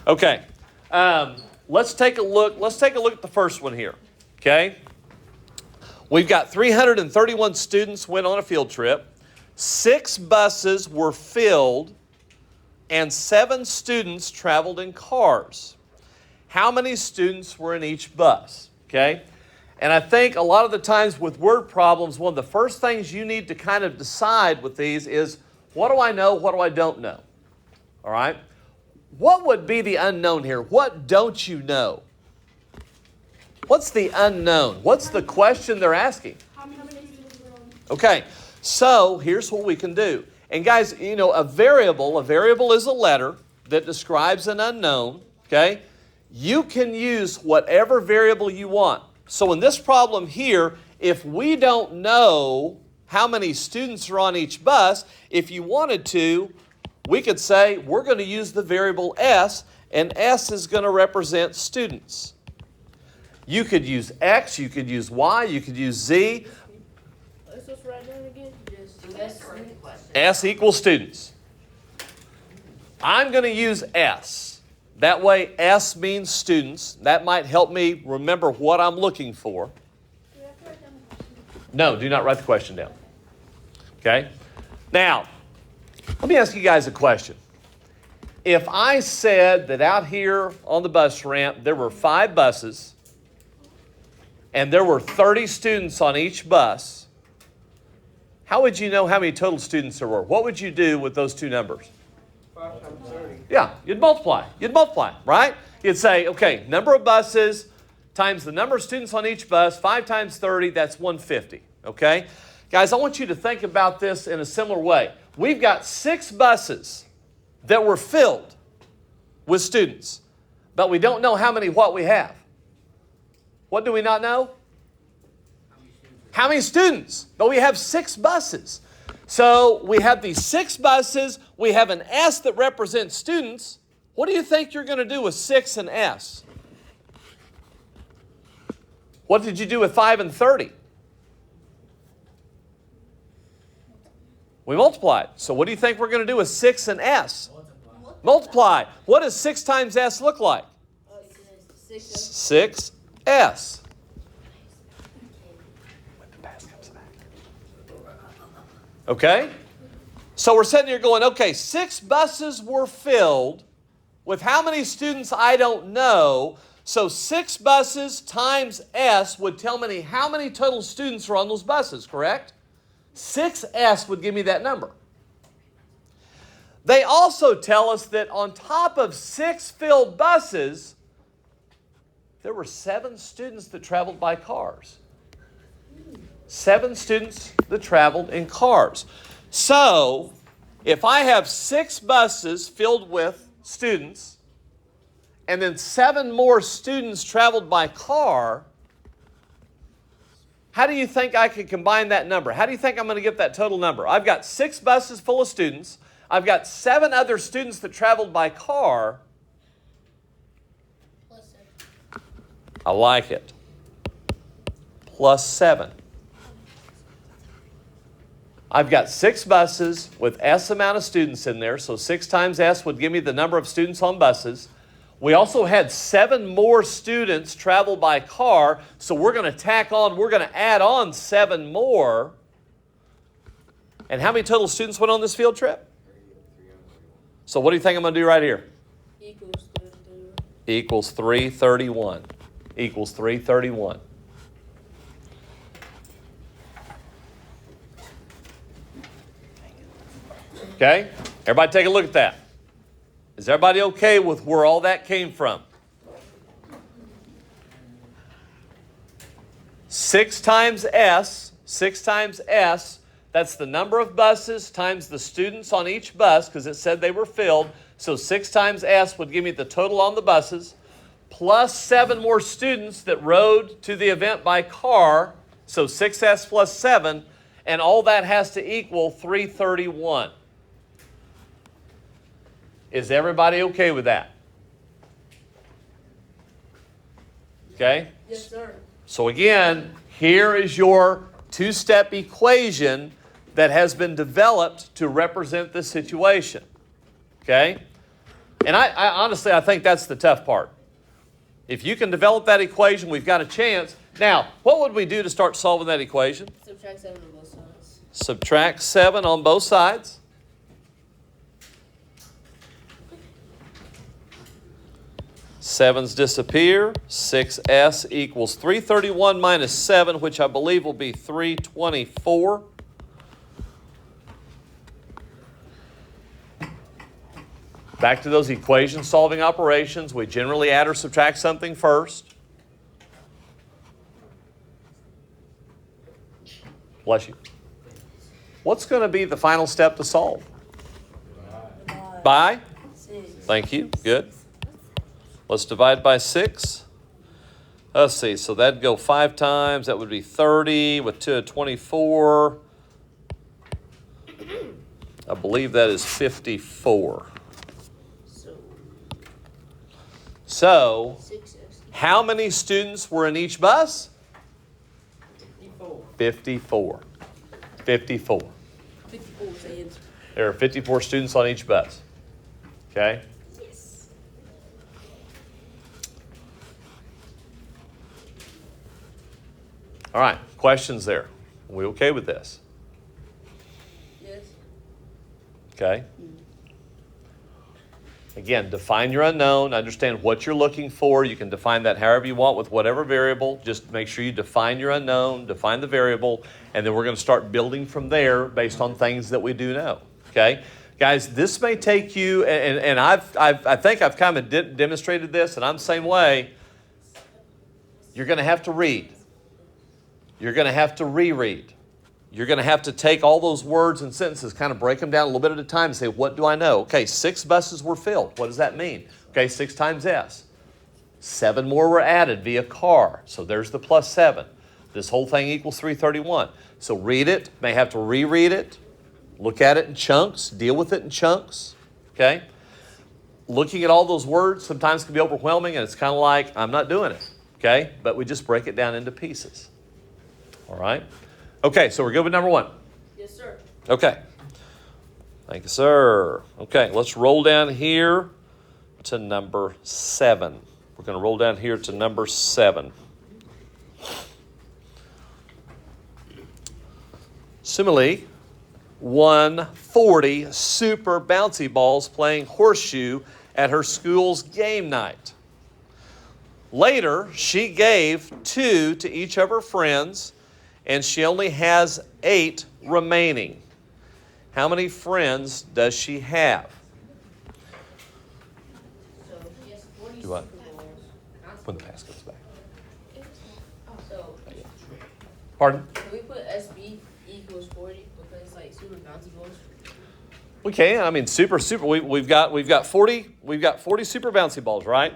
Okay, let's take a look. Let's take a look at the first one here. Okay, we've got 331 students went on a field trip. 6 buses were filled, and 7 students traveled in cars. How many students were in each bus? Okay, and I think a lot of the times with word problems, one of the first things you need to kind of decide with these is, what do I know? What do I don't know? All right. What would be the unknown here? What don't you know? What's the unknown? What's the question they're asking? Okay, so here's what we can do. And guys, you know, a variable is a letter that describes an unknown, okay? You can use whatever variable you want. So in this problem here, if we don't know how many students are on each bus, if you wanted to, we could say we're going to use the variable s, and s is going to represent students. You could use x, you could use y, you could use z. Let's just write down again. S equals students. I'm going to use s. That way s means students. That might help me remember what I'm looking for. Do we have to write down the question? No, do not write the question down. Okay? Now, let me ask you guys a question. If I said that out here on the bus ramp there were 5 buses and there were 30 students on each bus, how would you know how many total students there were? What would you do with those two numbers? 5 times 30. Yeah, you'd multiply. You'd multiply, right? You'd say, okay, number of buses times the number of students on each bus, 5 times 30, that's 150, okay? Guys, I want you to think about this in a similar way. We've got 6 buses that were filled with students, but we don't know how many what we have. What do we not know? How many students? But we have 6 buses. So we have these 6 buses. We have an S that represents students. What do you think you're going to do with 6 and S? What did you do with 5 and 30? We multiplied. So what do you think we're going to do with 6 and S? Multiply. What does 6 times S look like? 6S. Okay? So we're sitting here going, okay, 6 buses were filled with how many students? I don't know. So 6 buses times S would tell me how many total students are on those buses, correct? 6S would give me that number. They also tell us that on top of 6 filled buses, there were 7 students that traveled by cars. 7 students that traveled in cars. So, if I have 6 buses filled with students, and then 7 more students traveled by car, how do you think I could combine that number? How do you think I'm going to get that total number? I've got 6 buses full of students. I've got 7 other students that traveled by car. Plus 7. I like it. Plus 7. I've got 6 buses with S amount of students in there, so 6 times S would give me the number of students on buses. We also had 7 more students travel by car, so we're going to add on 7 more. And how many total students went on this field trip? So what do you think I'm going to do right here? Equals 331. Equals 331. Okay? Everybody take a look at that. Is everybody okay with where all that came from? 6 times S, that's the number of buses times the students on each bus, because it said they were filled. So 6 times S would give me the total on the buses, plus 7 more students that rode to the event by car. So 6S plus 7, and all that has to equal 331. Is everybody okay with that? Okay? Yes, sir. So again, here is your 2-step equation that has been developed to represent this situation. Okay? And I honestly, I think that's the tough part. If you can develop that equation, we've got a chance. Now, what would we do to start solving that equation? Subtract 7 on both sides. Subtract 7 on both sides. Sevens disappear. 6s equals 331 minus 7, which I believe will be 324. Back to those equation solving operations. We generally add or subtract something first. Bless you. What's going to be the final step to solve? By? 6. Thank you. Good. Let's divide by 6. Let's see. So that'd go 5 times. That would be 30 with 2 24. I believe that is 54. So, 6s. how many students were in each bus? 54. 54. 54 is the answer. There are 54 students on each bus. Okay? Yes. All right. Questions there? Are we okay with this? Yes. Okay? Again, define your unknown. Understand what you're looking for. You can define that however you want with whatever variable. Just make sure you define your unknown, define the variable, and then we're going to start building from there based on things that we do know. Okay? Guys, this may take you, and I think I've kind of demonstrated this, and I'm the same way. You're going to have to read. You're going to have to reread. You're going to have to take all those words and sentences, kind of break them down a little bit at a time and say, what do I know? Okay, 6 buses were filled. What does that mean? Okay, 6 times S. 7 more were added via car. So there's the plus 7. This whole thing equals 331. So read it. May have to reread it. Look at it in chunks. Deal with it in chunks. Okay? Looking at all those words sometimes can be overwhelming, and it's kind of like, I'm not doing it. Okay? But we just break it down into pieces. All right? Okay, so we're good with number 1. Yes, sir. Okay. Thank you, sir. Okay, let's roll down here to number 7. We're going to roll down here to number 7. Similarly, 140 super bouncy balls playing horseshoe at her school's game night. Later, she gave 2 to each of her friends, and she only has 8 remaining. How many friends does she have? So she has 40 Do what? Super Bowls. When the pass goes back. So Pardon? can we put SB equals 40 because it's like super bouncy balls? We can. I mean, super. We've got 40 super bouncy balls, right?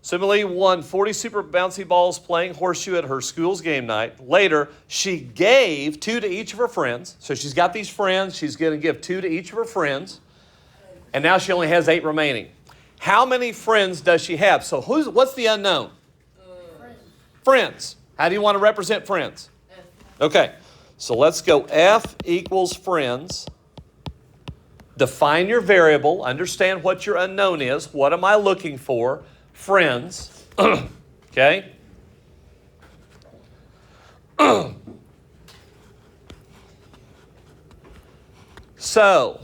Similarly, 140 super bouncy balls playing horseshoe at her school's game night. Later, she gave 2 to each of her friends. So she's got these friends. She's going to give 2 to each of her friends. And now she only has 8 remaining. How many friends does she have? So what's the unknown? Friends. How do you want to represent friends? Okay. So let's go F equals friends. Define your variable. Understand what your unknown is. What am I looking for? Friends. Okay? So,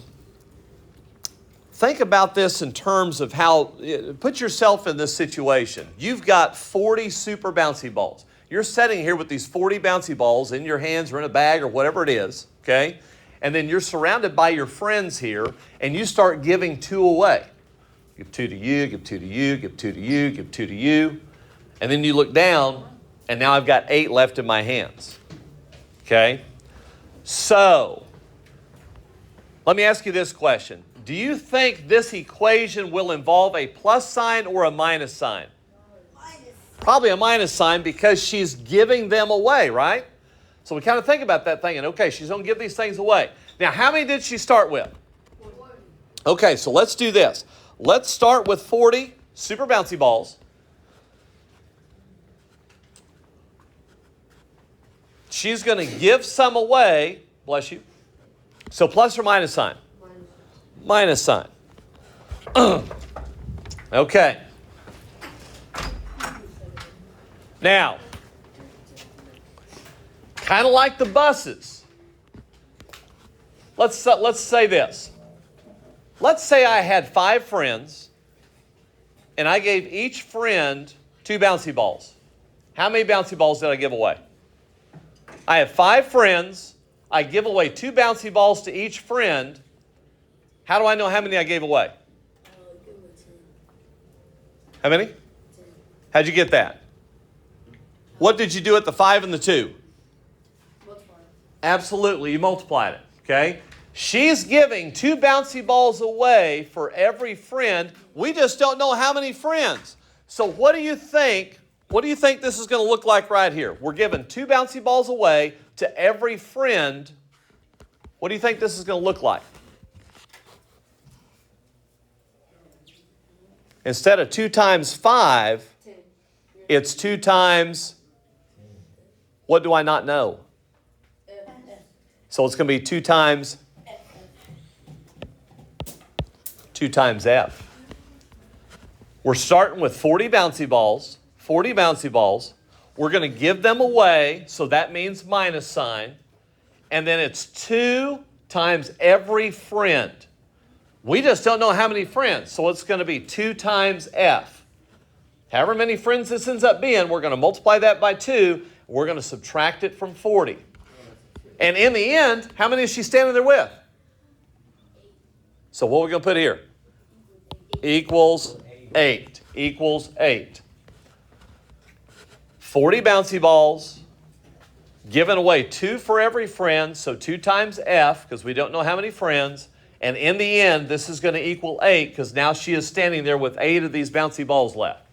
think about this in terms of how, put yourself in this situation. You've got 40 super bouncy balls. You're sitting here with these 40 bouncy balls in your hands or in a bag or whatever it is, okay? And then you're surrounded by your friends here, and you start giving 2 away. Give 2 to you, give 2 to you, give 2 to you, give 2 to you. And then you look down, and now I've got 8 left in my hands. Okay? So, let me ask you this question. Do you think this equation will involve a plus sign or a minus sign? Probably a minus sign because she's giving them away, right? So we kind of think about that thing, and okay, she's going to give these things away. Now, how many did she start with? Okay, so let's do this. Let's start with 40 super bouncy balls. She's going to give some away. Bless you. So plus or minus sign? Minus sign. Okay. Now, kind of like the buses. Let's say this. Let's say I had 5 friends, and I gave each friend 2 bouncy balls. How many bouncy balls did I give away? I have 5 friends. I give away 2 bouncy balls to each friend. How do I know how many I gave away? How many? 10. How'd you get that? What did you do at the 5 and the 2? Multiply. Absolutely, you multiplied it, okay? She's giving 2 bouncy balls away for every friend. We just don't know how many friends. So what do you think? What do you think this is going to look like right here? We're giving 2 bouncy balls away to every friend. What do you think this is going to look like? Instead of 2 times 5, 10. it's 2 times, what do I not know? So it's going to be 2 times 2 times F. We're starting with 40 bouncy balls. 40 bouncy balls. We're going to give them away, so that means minus sign. And then it's 2 times every friend. We just don't know how many friends, so it's going to be 2 times F. However many friends this ends up being, we're going to multiply that by 2. We're going to subtract it from 40. And in the end, how many is she standing there with? So what are we going to put here? Equals 8. Equals 8. 40 bouncy balls, giving away 2 for every friend, so 2 times F, because we don't know how many friends. And in the end, this is going to equal 8, because now she is standing there with 8 of these bouncy balls left.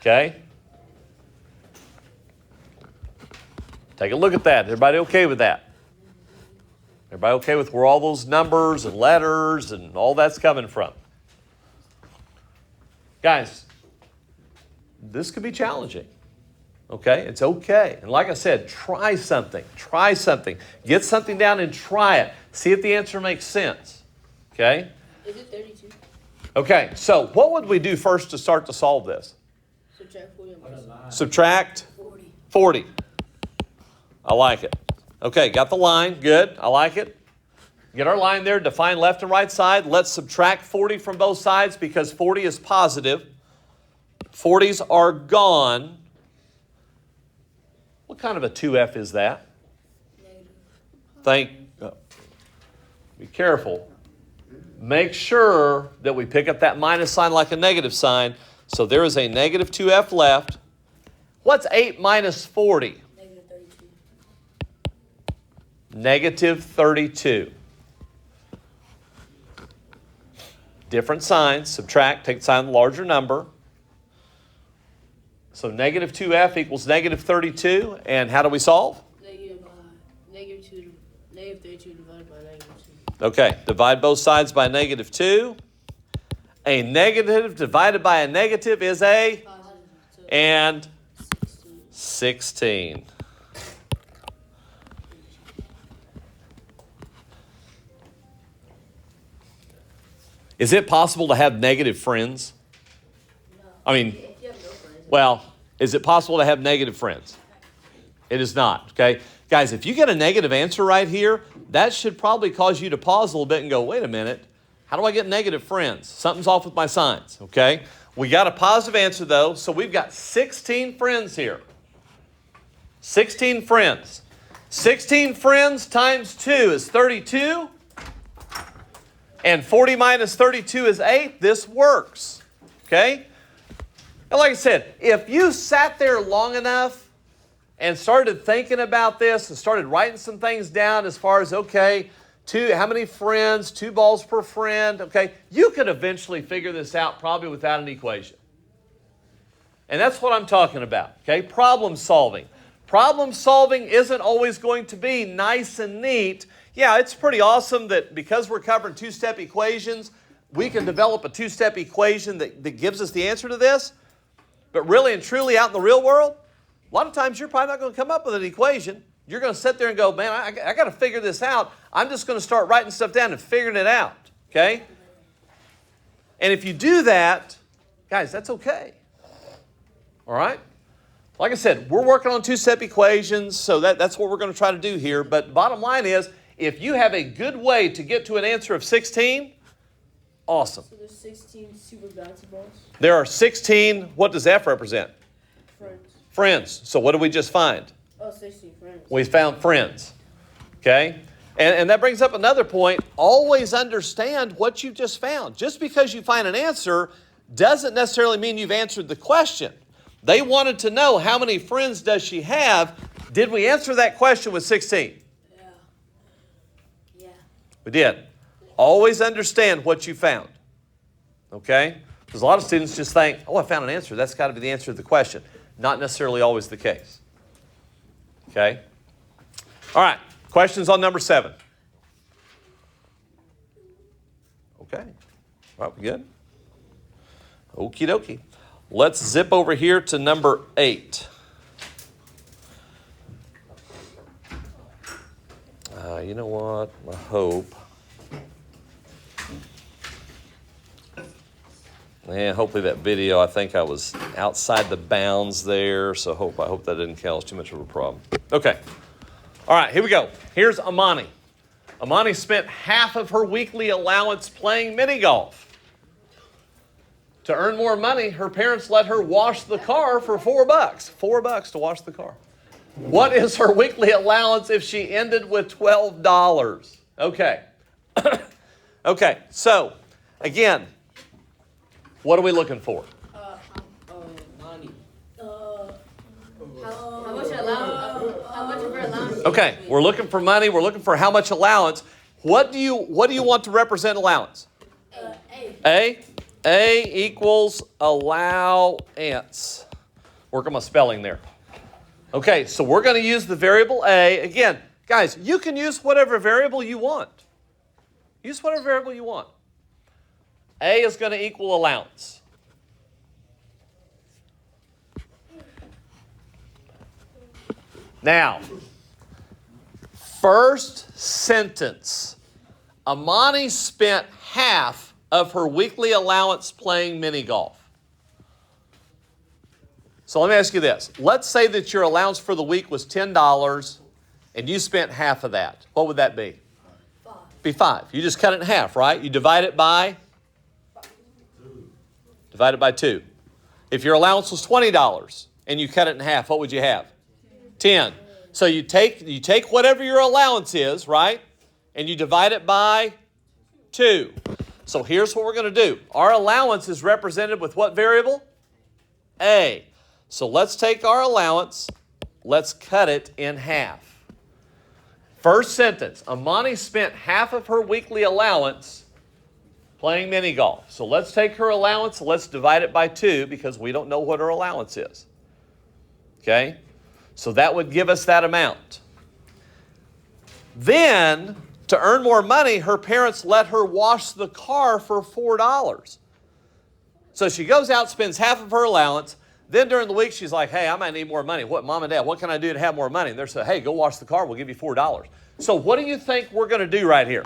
Okay? Take a look at that. Everybody okay with that? Everybody okay with where all those numbers and letters and all that's coming from? Guys, this could be challenging. Okay? It's okay. And like I said, try something. Try something. Get something down and try it. See if the answer makes sense. Okay? Is it 32? Okay, so what would we do first to start to solve this? Subtract 40 and minus. Subtract 40. 40. I like it. Okay, got the line. Good. I like it. Get our line there. Define left and right side. Let's subtract 40 from both sides because 40 is positive. 40s are gone. What kind of a 2F is that? Be careful. Make sure that we pick up that minus sign like a negative sign. So there is a negative 2F left. What's 8 minus 40? Negative 32. Negative 32. Different signs. Subtract. Take the sign of the larger number. So negative 2F equals negative 32. And how do we solve? Negative 32 divided by negative 2. Okay, divide both sides by negative 2. A negative divided by a negative is a? Positive. So And 16. 16. Is it possible to have negative friends? No. I mean, If you have no friends. well, is it possible to have negative friends? It is not, okay? Guys, if you get a negative answer right here, that should probably cause you to pause a little bit and go, wait a minute, how do I get negative friends? Something's off with my signs, okay? We got a positive answer though, so we've got 16 friends here. 16 friends. 16 friends times 2 is 32. And 40 minus 32 is 8. This works, okay? And like I said, if you sat there long enough and started thinking about this and started writing some things down as far as, okay, how many friends, 2 balls per friend, okay, you could eventually figure this out probably without an equation. And that's what I'm talking about, okay? Problem solving. Problem solving isn't always going to be nice and neat. Yeah, it's pretty awesome that because we're covering 2-step equations, we can develop a 2-step equation that gives us the answer to this. But really and truly out in the real world, a lot of times you're probably not going to come up with an equation. You're going to sit there and go, man, I got to figure this out. I'm just going to start writing stuff down and figuring it out. Okay? And if you do that, guys, that's okay. All right? Like I said, we're working on two-step equations, so that's what we're going to try to do here. But bottom line is, if you have a good way to get to an answer of 16, awesome. So there's 16 super bouncy balls. There are 16, what does F represent? Friends. Friends. So what did we just find? Oh, 16 friends. We found friends. Okay? And that brings up another point. Always understand what you just found. Just because you find an answer doesn't necessarily mean you've answered the question. They wanted to know how many friends does she have. Did we answer that question with 16? Yeah. We did. Always understand what you found. Okay? Because a lot of students just think, oh, I found an answer. That's got to be the answer to the question. Not necessarily always the case. Okay? All right. Questions on number 7? Okay. All right, we good? Okie dokie. Let's zip over here to number 8. You know what? I hope. Yeah, hopefully that video, I think I was outside the bounds there, so I hope that didn't cause too much of a problem. Okay. All right, here we go. Here's Amani. Amani spent half of her weekly allowance playing mini golf. To earn more money, her parents let her wash the car for $4. $4 to wash the car. What is her weekly allowance if she ended with $12? Okay. Okay, so, again, what are we looking for? Money. How much allowance? How much of her allowance? Okay, we're looking for money. We're looking for how much allowance. What do you want to represent allowance? A? A equals allowance. Work on my spelling there. Okay, so we're going to use the variable A. Again, guys, you can use whatever variable you want. Use whatever variable you want. A is going to equal allowance. Now, first sentence. Amani spent half of her weekly allowance playing mini golf. So let me ask you this. Let's say that your allowance for the week was $10 and you spent half of that. What would that be? 5. Be 5. You just cut it in half, right? You divide it by? 2. Divide it by 2. If your allowance was $20 and you cut it in half, what would you have? 10. So you take whatever your allowance is, right? And you divide it by 2. So here's what we're going to do. Our allowance is represented with what variable? A. So let's take our allowance. Let's cut it in half. First sentence. Amani spent half of her weekly allowance playing mini golf. So let's take her allowance. Let's divide it by 2 because we don't know what her allowance is. Okay? So that would give us that amount. Then, to earn more money, her parents let her wash the car for $4. So she goes out, spends half of her allowance. Then during the week, she's like, hey, I might need more money. What, Mom and Dad, what can I do to have more money? And they're saying, hey, go wash the car. We'll give you $4. So what do you think we're going to do right here?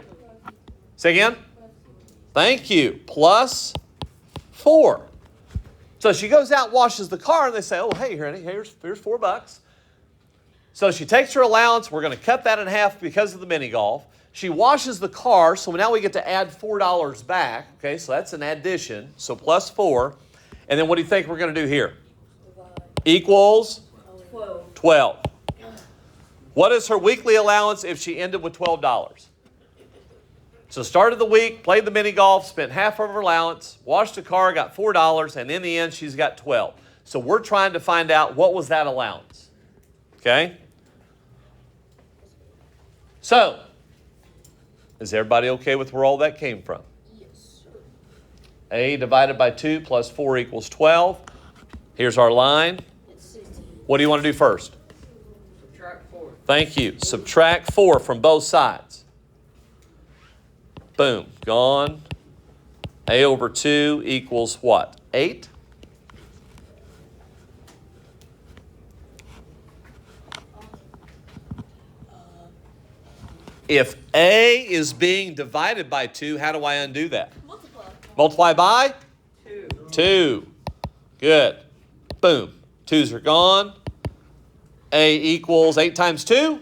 Say again? Thank you. Plus 4. So she goes out, washes the car, and they say, oh, hey, honey, here's $4. So she takes her allowance. We're going to cut that in half because of the mini golf. She washes the car, so now we get to add $4 back. Okay, so that's an addition. So plus 4. And then what do you think we're going to do here? Equals 12. What is her weekly allowance if she ended with $12? So started the week, played the mini golf, spent half of her allowance, washed the car, got $4, and in the end she's got 12. So we're trying to find out what was that allowance. Okay? So, is everybody okay with where all that came from? Yes. A divided by 2 plus 4 equals 12. Here's our line. It's 16. What do you want to do first? Subtract 4. Thank you. Subtract 4 from both sides. Boom. Gone. A over 2 equals what? 8? If A is being divided by 2, how do I undo that? Multiply. Multiply by 2. 2. Good. Boom. 2's are gone. A equals 8 times 2?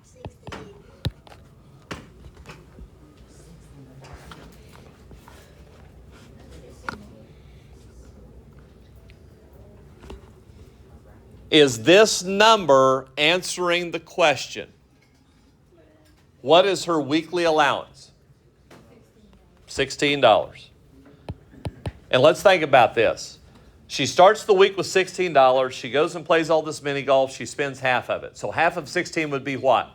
16. Is this number answering the question? What is her weekly allowance? $16. And let's think about this. She starts the week with $16. She goes and plays all this mini golf. She spends half of it. So half of 16 would be what?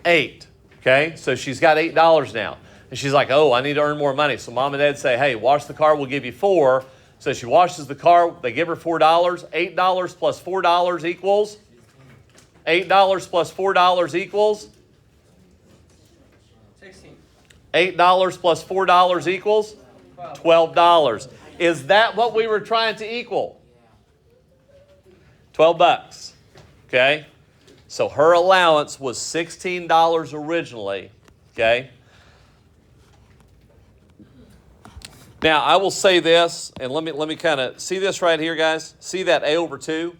8. Okay, so she's got $8 now. And she's like, oh, I need to earn more money. So mom and dad say, hey, wash the car, we'll give you 4. So she washes the car, they give her $4. $8 plus $4 equals? $8 plus $4 equals? 16. $8 plus $4 equals? $12. Is that what we were trying to equal? $12. Okay? So her allowance was $16 originally. Okay? Now, I will say this, and let me kind of see this right here, guys. See that A over 2?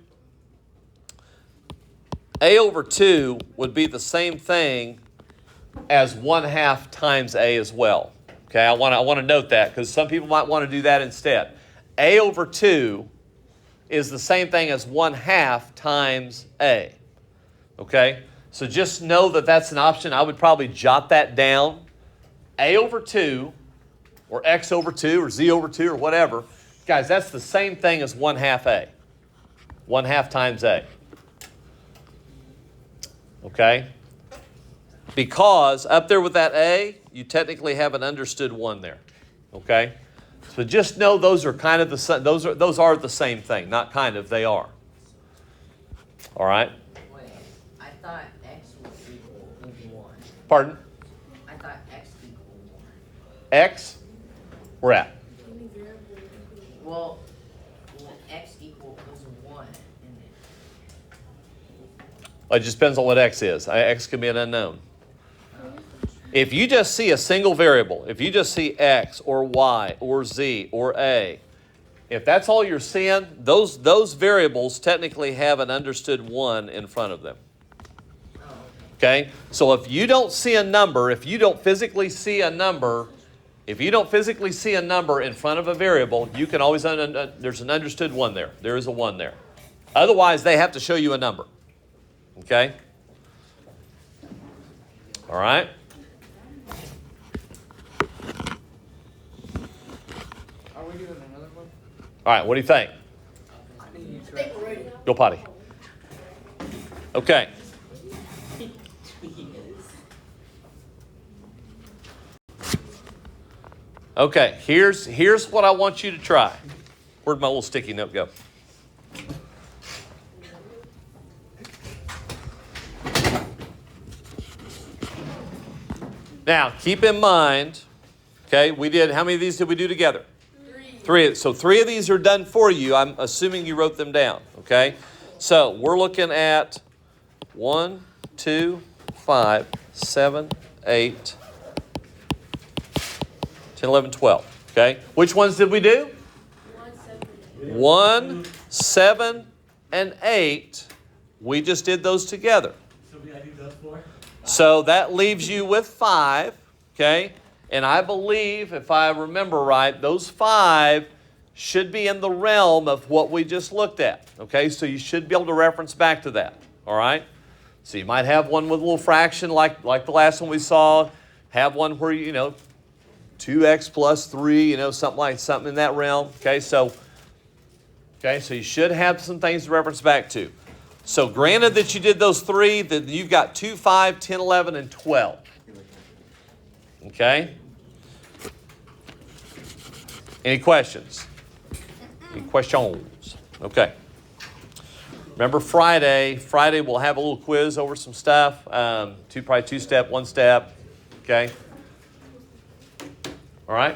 A over 2 would be the same thing as 1/2 times A as well. Okay, I want to note that because some people might want to do that instead. A over 2 is the same thing as 1/2 times A. Okay, so just know that that's an option. I would probably jot that down. A over 2 or X over 2 or Z over 2 or whatever. Guys, that's the same thing as 1/2 A. 1/2 times A. Okay? Because up there with that A, you technically have an understood 1 there. Okay? So just know those are kind of those are the same thing. Not kind of, they are. All right? Wait, I thought X was equal 1. Pardon? I thought X equal 1. X? Where at? Well, X equal was 1, and It just depends on what X is. X can be an unknown. If you just see a single variable, if you just see X or Y or Z or A, if that's all you're seeing, those variables technically have an understood 1 in front of them. Okay? So if you don't see a number, if you don't physically see a number in front of a variable, you can always, there's an understood 1 there. There is a 1 there. Otherwise, they have to show you a number. Okay? All right? Are we doing another one? All right, what do you think? I think you I try. think we're ready. Go potty. Okay. Okay, here's what I want you to try. Where'd my little sticky note go? Now, keep in mind, okay, how many of these did we do together? 3. So 3 of these are done for you. I'm assuming you wrote them down, okay? So we're looking at 1, 2, 5, 7, 8, 10, 11, 12, okay? Which ones did we do? 1, 7, and 8. We just did those together. So we gotta do those 4? So that leaves you with 5, okay? And I believe, if I remember right, those 5 should be in the realm of what we just looked at, okay? So you should be able to reference back to that, all right? So you might have one with a little fraction like the last one we saw. Have one where, 2x plus 3, something in that realm, okay? So you should have some things to reference back to. So granted that you did those 3, then you've got 2, 5, 10, 11, and 12. Okay? Any questions? Any questions? Okay. Remember Friday we'll have a little quiz over some stuff. Probably 2-step, 1-step. Okay? All right?